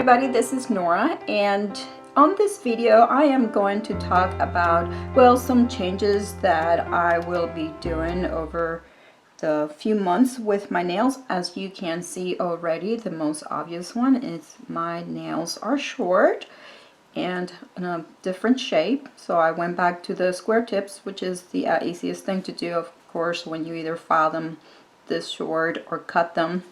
everybody, this is Nora, and on this video I am going to talk about, well, some changes that I will be doing over the few months with my nails. As you can see already, the most obvious one is my nails are short and in a different shape, so I went back to the square tips, which is the easiest thing to do, of course, when you either file them this short or cut them.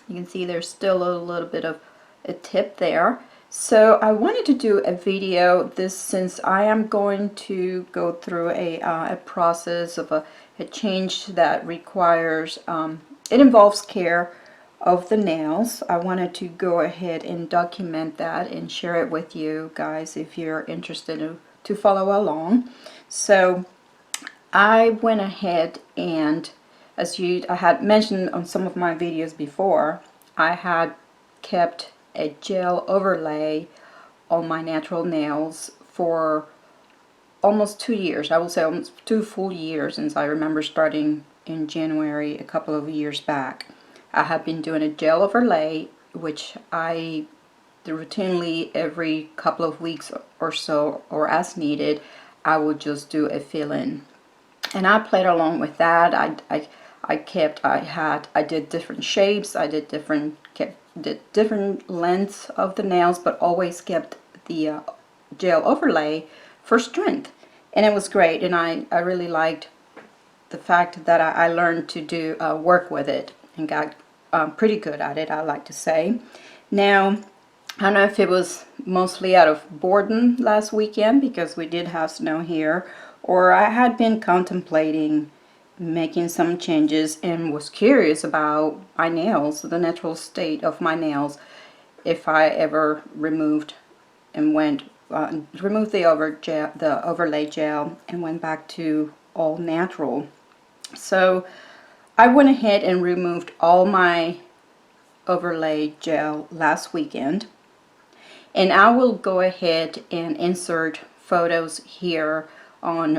You can see there's still a little bit of a tip there. So I wanted to do a video since I am going to go through a process of a change that requires it involves care of the nails. I wanted to go ahead and document that and share it with you guys if you're interested to follow along. So I went ahead and, as I had mentioned on some of my videos before, I had kept a gel overlay on my natural nails for almost 2 years. I will say almost 2 full years, since I remember starting in January a couple of years back. I have been doing a gel overlay, which I routinely every couple of weeks or so, or as needed, I would just do a fill-in. And I played along with that. I did different shapes, I did different lengths of the nails, but always kept the gel overlay for strength, and it was great. And I really liked the fact that I learned to do work with it and got pretty good at it, I like to say. Now, I don't know if it was mostly out of boredom last weekend, because we did have snow here, or I had been contemplating making some changes and was curious about my nails, the natural state of my nails, if I ever removed and removed the overlay gel and went back to all natural. So I went ahead and removed all my overlay gel last weekend, and I will go ahead and insert photos here on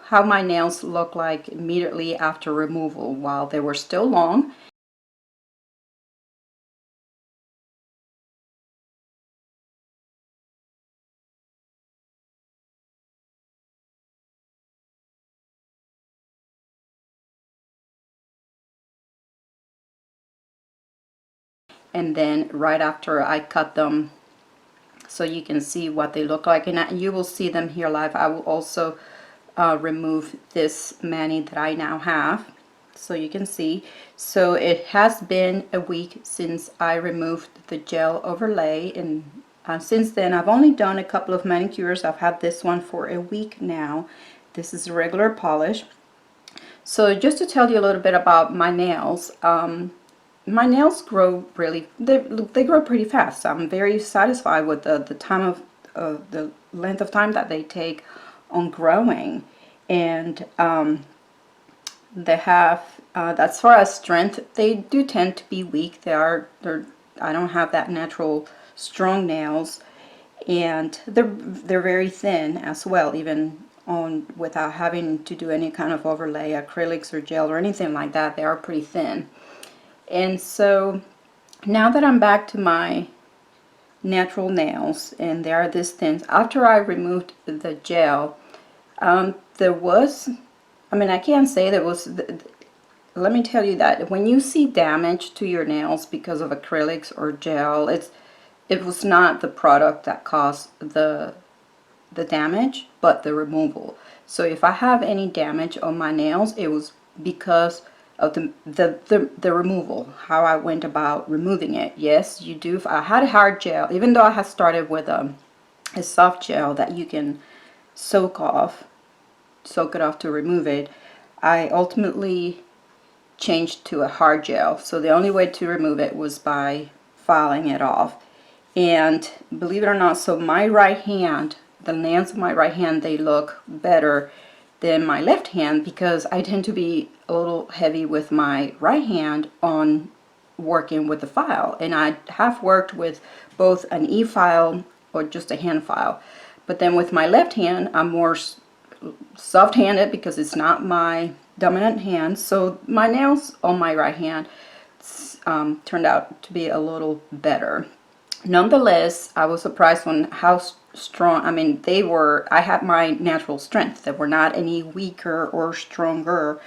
how my nails look like immediately after removal while they were still long. And then right after I cut them, so you can see what they look like, and you will see them here live. I will also remove this mani that I now have, so you can see. So it has been a week since I removed the gel overlay, and since then I've only done a couple of manicures. I've had this one for a week now. This is a regular polish. So just to tell you a little bit about my nails, my nails grow they grow pretty fast. I'm very satisfied with the time of the length of time that they take on growing, and they have as far as strength, they do tend to be weak. I don't have that natural strong nails, and they're very thin as well, even without having to do any kind of overlay, acrylics or gel or anything like that. They are pretty thin. And so now that I'm back to my natural nails and they are this thin, after I removed the gel, there was, I can't say there was, let me tell you that when you see damage to your nails because of acrylics or gel, it was not the product that caused the damage, but the removal. So if I have any damage on my nails, it was because of the removal, how I went about removing it. Yes, you do. I had a hard gel, even though I had started with a soft gel that you can soak it off to remove it. I ultimately changed to a hard gel, so the only way to remove it was by filing it off. And believe it or not, so my right hand, the nails of my right hand, they look better than my left hand, because I tend to be a little heavy with my right hand on working with the file, and I have worked with both an e-file or just a hand file, but then with my left hand I'm more soft-handed because it's not my dominant hand. So my nails on my right hand turned out to be a little better. Nonetheless, I was surprised on how strong, I mean, they were, I had my natural strength. They were not any weaker or stronger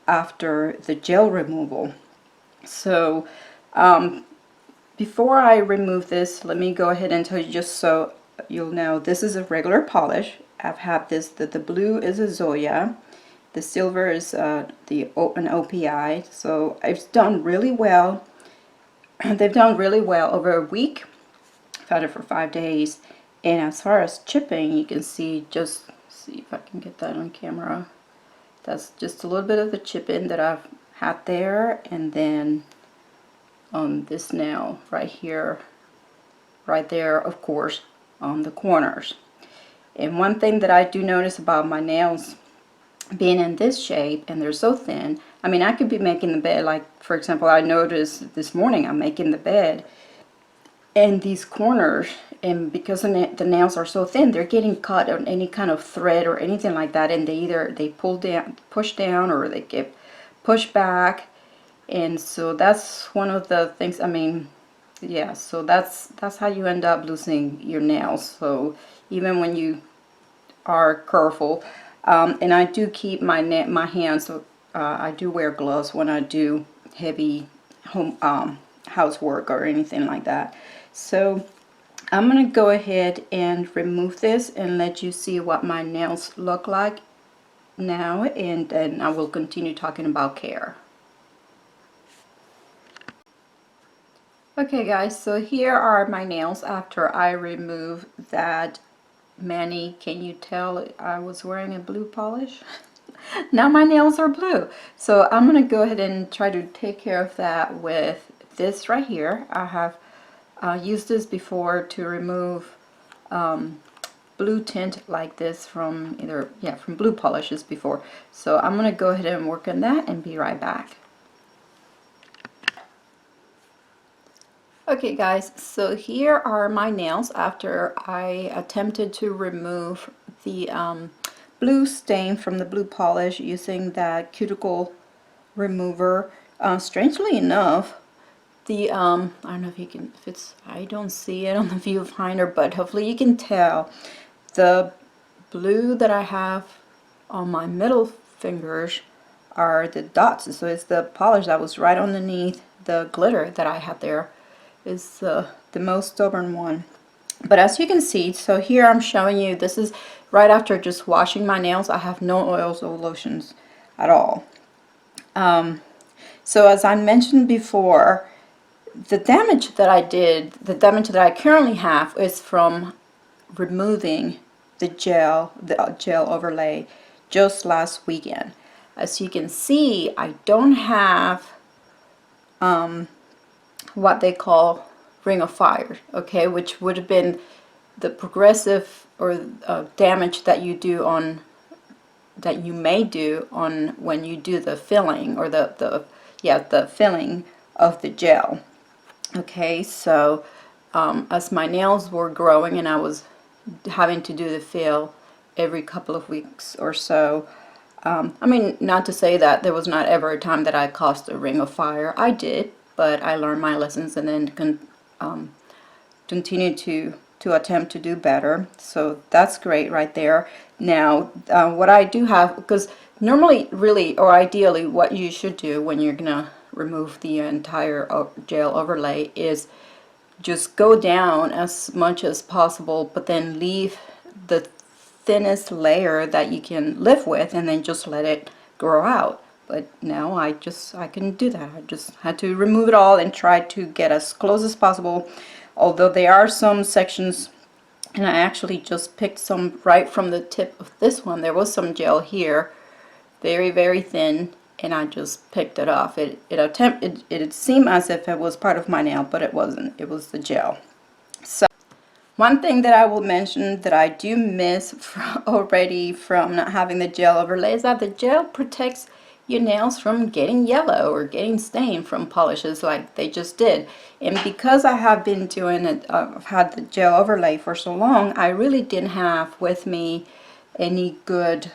after the gel removal. So before I remove this, let me go ahead and tell you, just so you'll know, this is a regular polish. I've had this, the blue is a Zoya, the silver is an OPI. So it's done really well. They've done really well over a week. I've had it for 5 days. And as far as chipping, you can see, just see if I can get that on camera. That's just a little bit of the chipping that I've had there, and then on this nail right here, right there, of course, on the corners. And one thing that I do notice about my nails being in this shape and they're so thin, I mean, I could be making the bed, like for example, I noticed this morning I'm making the bed and these corners, and because the nails are so thin, they're getting caught on any kind of thread or anything like that, and they pull down, push down, or they get pushed back. And so that's one of the things, I mean, yeah, so that's how you end up losing your nails. So even when you are careful, and I do keep my hands, so I do wear gloves when I do heavy home housework or anything like that. So I'm gonna go ahead and remove this and let you see what my nails look like now, and then I will continue talking about care. Okay guys, so here are my nails after I remove that mani. Can you tell I was wearing a blue polish? Now my nails are blue. So I'm gonna go ahead and try to take care of that with this right here. I have used this before to remove blue tint like this from from blue polishes before. So I'm gonna go ahead and work on that and be right back. Okay guys, so here are my nails after I attempted to remove the blue stain from the blue polish using that cuticle remover. Strangely enough, the I don't know if you can, if it's, I don't see it on the viewfinder, but hopefully you can tell the blue that I have on my middle fingers are the dots. So it's the polish that was right underneath the glitter that I had there. Is the most stubborn one. But as you can see, so here I'm showing you, this is right after just washing my nails. I have no oils or lotions at all. So as I mentioned before, the damage that I did, the damage that I currently have, is from removing the gel overlay just last weekend. As you can see, I don't have what they call ring of fire, okay, which would have been the progressive or damage that you do on, that you may do on when you do the filling, or the filling of the gel. Okay, so as my nails were growing and I was having to do the fill every couple of weeks or so, I mean, not to say that there was not ever a time that I caused a ring of fire. I did, but I learned my lessons and then continued to attempt to do better. So that's great right there. Now, what I do have, because normally, really, or ideally, what you should do when you're gonna remove the entire gel overlay is just go down as much as possible, but then leave the thinnest layer that you can live with, and then just let it grow out. But now I couldn't do that. I just had to remove it all and try to get as close as possible. Although there are some sections, and I actually just picked some right from the tip of this one. There was some gel here, very, very thin, and I just picked it off. It seemed as if it was part of my nail, but it wasn't. It was the gel. So one thing that I will mention that I do miss already from not having the gel overlay is that the gel protects your nails from getting yellow or getting stained from polishes like they just did. And because I have been doing it, I've had the gel overlay for so long, I really didn't have with me any good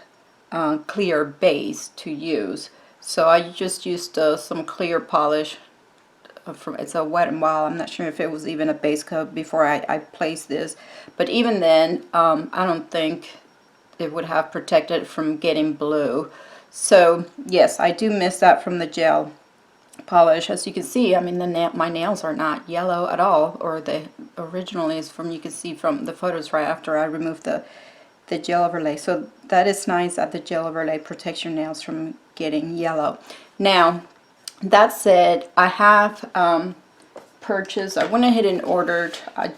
clear base to use. So I just used some clear polish from, it's a Wet n Wild. I'm not sure if it was even a base coat before I placed this, but even then I don't think it would have protected from getting blue. So yes, I do miss that from the gel polish. As you can see, I mean, my nails are not yellow at all, or they originally is from, you can see from the photos right after I removed the gel overlay. So that is nice that the gel overlay protects your nails from getting yellow. Now that said, I have purchased, I went ahead and ordered a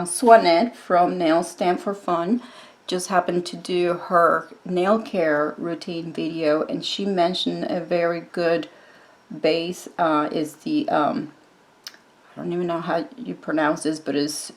Swanette from Nail Stamp for Fun. Just happened to do her nail care routine video, and she mentioned a very good base is the I don't even know how you pronounce this, but it's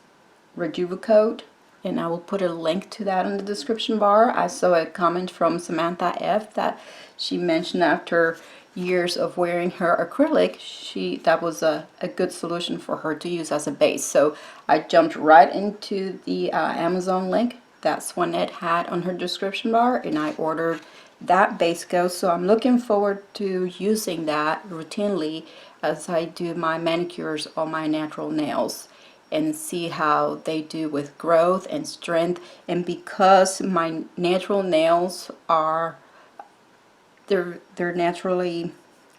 Rejuvecoat, and I will put a link to that in the description bar. I saw a comment from Samantha F that she mentioned after years of wearing her acrylic, that was a good solution for her to use as a base. So I jumped right into the Amazon link that Swanette had on her description bar, and I ordered that base coat. So I'm looking forward to using that routinely as I do my manicures on my natural nails, and see how they do with growth and strength. And because my natural nails are, they're naturally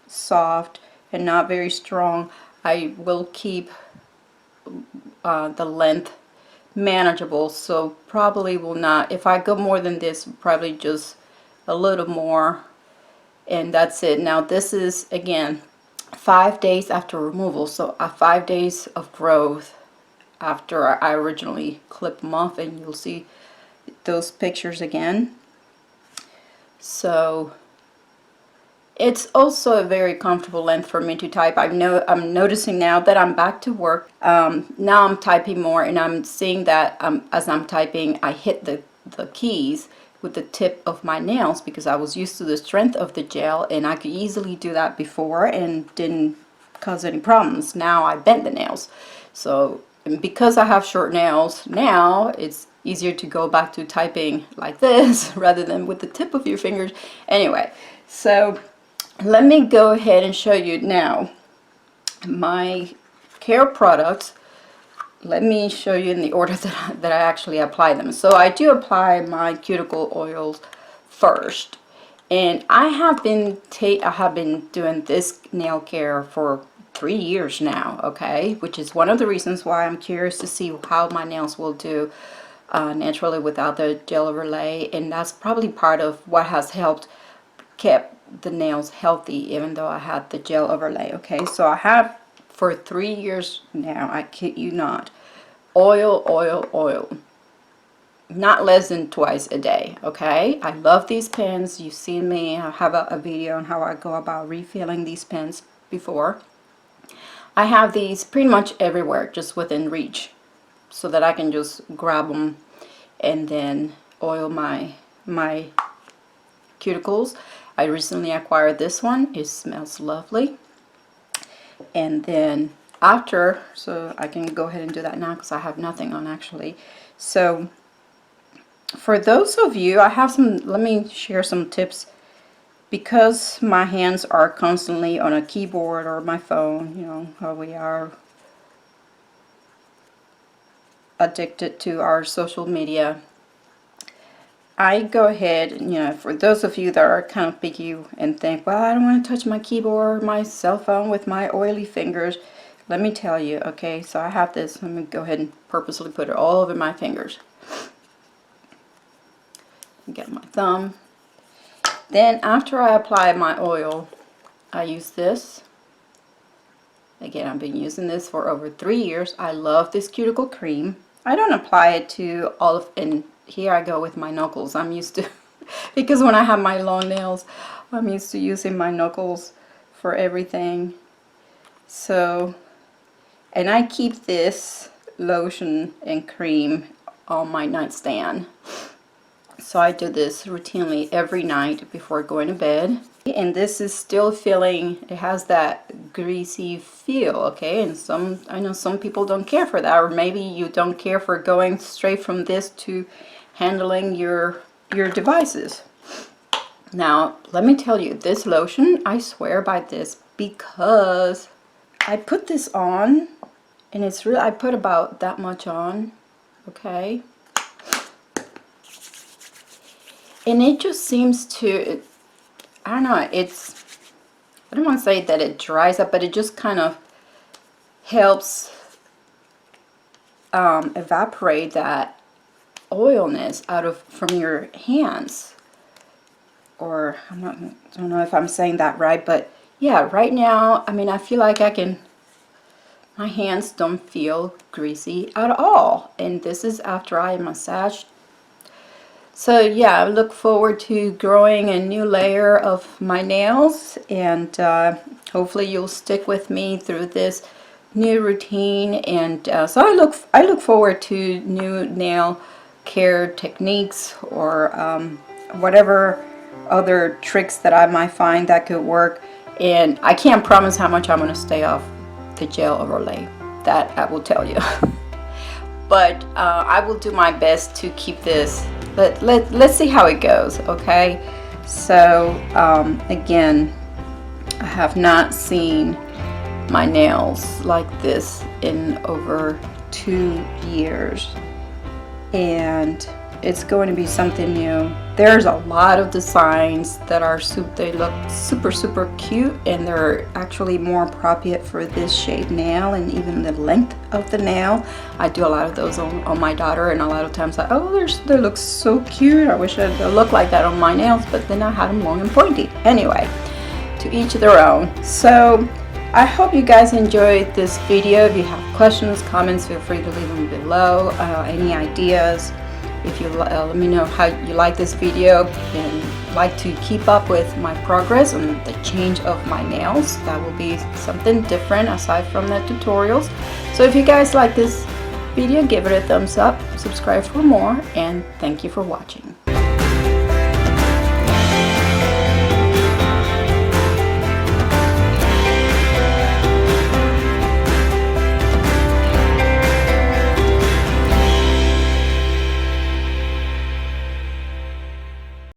soft and not very strong, I will keep the length manageable. So probably will not, if I go more than this, probably just a little more, and that's it. Now this is again 5 days after removal, so 5 days of growth after I originally clipped them off, and you'll see those pictures again. So it's also a very comfortable length for me to type. I'm noticing now that I'm back to work. Now I'm typing more, and I'm seeing that as I'm typing, I hit the keys with the tip of my nails, because I was used to the strength of the gel, and I could easily do that before and didn't cause any problems. Now I bent the nails. So because I have short nails now, it's easier to go back to typing like this rather than with the tip of your fingers. Anyway, so let me go ahead and show you now my care products. Let me show you in the order that I actually apply them. So I do apply my cuticle oils first, and I have been doing this nail care for 3 years now, okay, which is one of the reasons why I'm curious to see how my nails will do naturally without the gel overlay, and that's probably part of what has helped kept the nails healthy even though I had the gel overlay. Okay, so I have for 3 years now, I kid you not, oil, not less than twice a day. Okay, I love these pens. You've seen me, I have a video on how I go about refilling these pens before. I have these pretty much everywhere, just within reach, so that I can just grab them and then oil my cuticles. I recently acquired this one. It smells lovely. And then after, so I can go ahead and do that now because I have nothing on actually. So for those of you, I have some, let me share some tips. Because my hands are constantly on a keyboard or my phone, you know how we are addicted to our social media, I go ahead, you know, for those of you that are kind of picky and think, well, I don't want to touch my keyboard or my cell phone with my oily fingers, let me tell you, okay, so I have this. Let me go ahead and purposely put it all over my fingers. Get my thumb. Then after I apply my oil, I use this. Again, I've been using this for over 3 years. I love this cuticle cream. I don't apply it to all of, and here I go with my knuckles. I'm used to, because when I have my long nails, I'm used to using my knuckles for everything. So, and I keep this lotion and cream on my nightstand. So I do this routinely every night before going to bed. And this is still feeling, it has that greasy feel, okay? And I know some people don't care for that, or maybe you don't care for going straight from this to handling your devices. Now, let me tell you, this lotion, I swear by this because I put this on, and it's really, I put about that much on, okay? And it just seems to, I don't know, it's, I don't want to say that it dries up, but it just kind of helps evaporate that oilness out of from your hands. Or I don't know if I'm saying that right, but yeah, right now, I mean, I feel like my hands don't feel greasy at all. And this is after I massaged. So yeah, I look forward to growing a new layer of my nails, and hopefully you'll stick with me through this new routine. And so I look forward to new nail care techniques, or whatever other tricks that I might find that could work. And I can't promise how much I'm going to stay off the gel overlay, that I will tell you. But I will do my best to keep this. Let's see how it goes, okay? So again, I have not seen my nails like this in over 2 years, and it's going to be something new. There's a lot of designs that are they look super cute, and they're actually more appropriate for this shaped nail and even the length of the nail. I do a lot of those on my daughter, and a lot of times they look so cute. I wish they looked like that on my nails, but then I had them long and pointy. Anyway, to each their own. So I hope you guys enjoyed this video. If you have questions, comments, feel free to leave them below. Any ideas, if you let me know how you like this video and like to keep up with my progress on the change of my nails. That will be something different aside from the tutorials. So if you guys like this video, give it a thumbs up, subscribe for more, and thank you for watching.